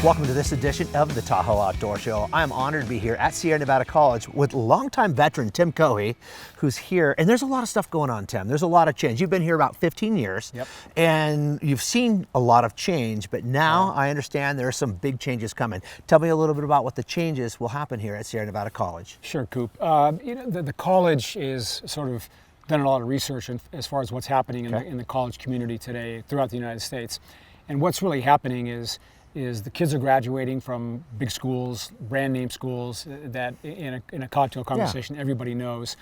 Welcome to this edition of the Tahoe Outdoor Show. I'm honored to be here at Sierra Nevada College with longtime veteran Tim Cohey, who's here. And there's a lot of stuff going on, Tim. There's a lot of change. You've been here about 15 years, and you've seen a lot of change, but now I understand there are some big changes coming. Tell me a little bit about what the changes will happen here at Sierra Nevada College. Sure, Coop. The college is sort of done a lot of research as far as what's happening in the college community today throughout the United States. And what's really happening is the kids are graduating from big schools, brand name schools that in a cocktail conversation everybody knows.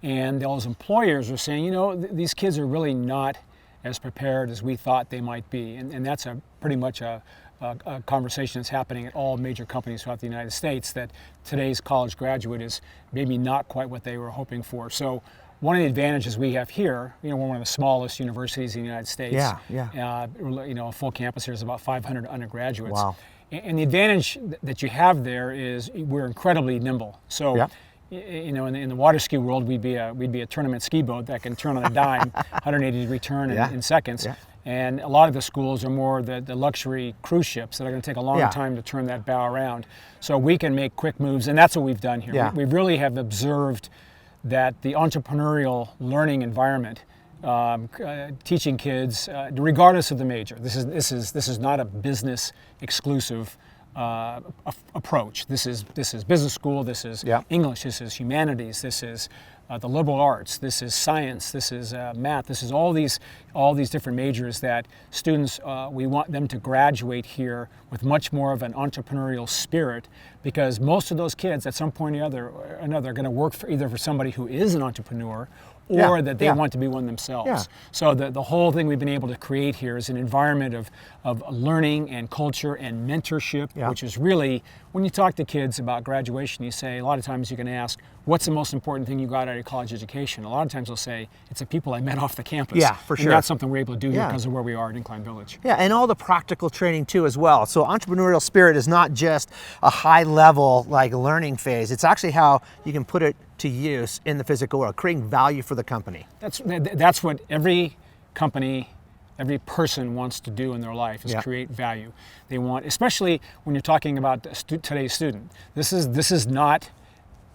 And those employers are saying, you know, these kids are really not as prepared as we thought they might be. And that's pretty much a conversation that's happening at all major companies throughout the United States, that today's college graduate is maybe not quite what they were hoping for. So one of the advantages we have here, you know, we're one of the smallest universities in the United States. You know, a full campus here is about 500 undergraduates. Wow. And the advantage that you have there is we're incredibly nimble. So, you know, in the water ski world, we'd be a tournament ski boat that can turn on a dime, 180-degree turn in seconds. And a lot of the schools are more the luxury cruise ships that are going to take a long time to turn that bow around. So we can make quick moves, and that's what we've done here. We really have observed that the entrepreneurial learning environment, teaching kids, regardless of the major, this is not a business exclusive approach. This is business school. This is English. This is humanities. This is the liberal arts. This is science. This is math. This is all these different majors that students, we want them to graduate here with much more of an entrepreneurial spirit, because most of those kids at some point or another are going to work either for somebody who is an entrepreneur or that they want to be one themselves. So the whole thing we've been able to create here is an environment of learning and culture and mentorship, which is really, when you talk to kids about graduation, you say, a lot of times you can ask, what's the most important thing you got out of your college education? A lot of times they'll say, it's the people I met off the campus. Yeah, for sure. And that's something we're able to do here because of where we are at Incline Village. Yeah, and all the practical training too as well. So entrepreneurial spirit is not just a high level like learning phase. It's actually how you can put it to use in the physical world, creating value for the company. That's what every company, every person wants to do in their life, is create value. They want, especially when you're talking about today's student. This is not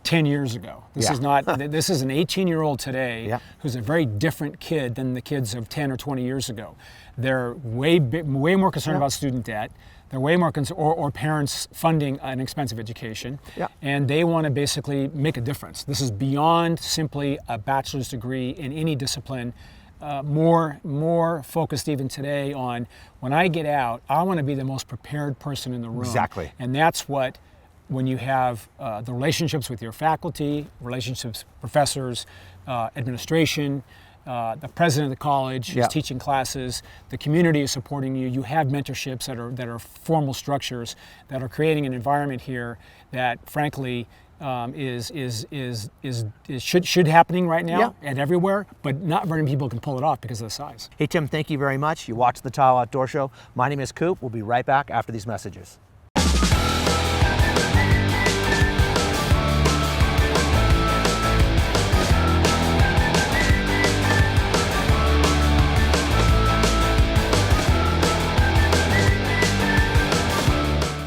10 years ago. This is not. This is an 18-year-old today who's a very different kid than the kids of 10 or 20 years ago. They're way more concerned about student debt. They're way more concerned, or parents funding an expensive education, and they want to basically make a difference. This is beyond simply a bachelor's degree in any discipline. More focused even today on, when I get out, I want to be the most prepared person in the room. Exactly. And that's what, when you have the relationships with your faculty, relationships with professors, administration, the president of the college is teaching classes, the community is supporting you, you have mentorships that are formal structures that are creating an environment here that, frankly, should happening right now and everywhere, but not very many people can pull it off because of the size. Hey Tim, thank you very much. You watched the Tahoe Outdoor Show. My name is Coop. We'll be right back after these messages.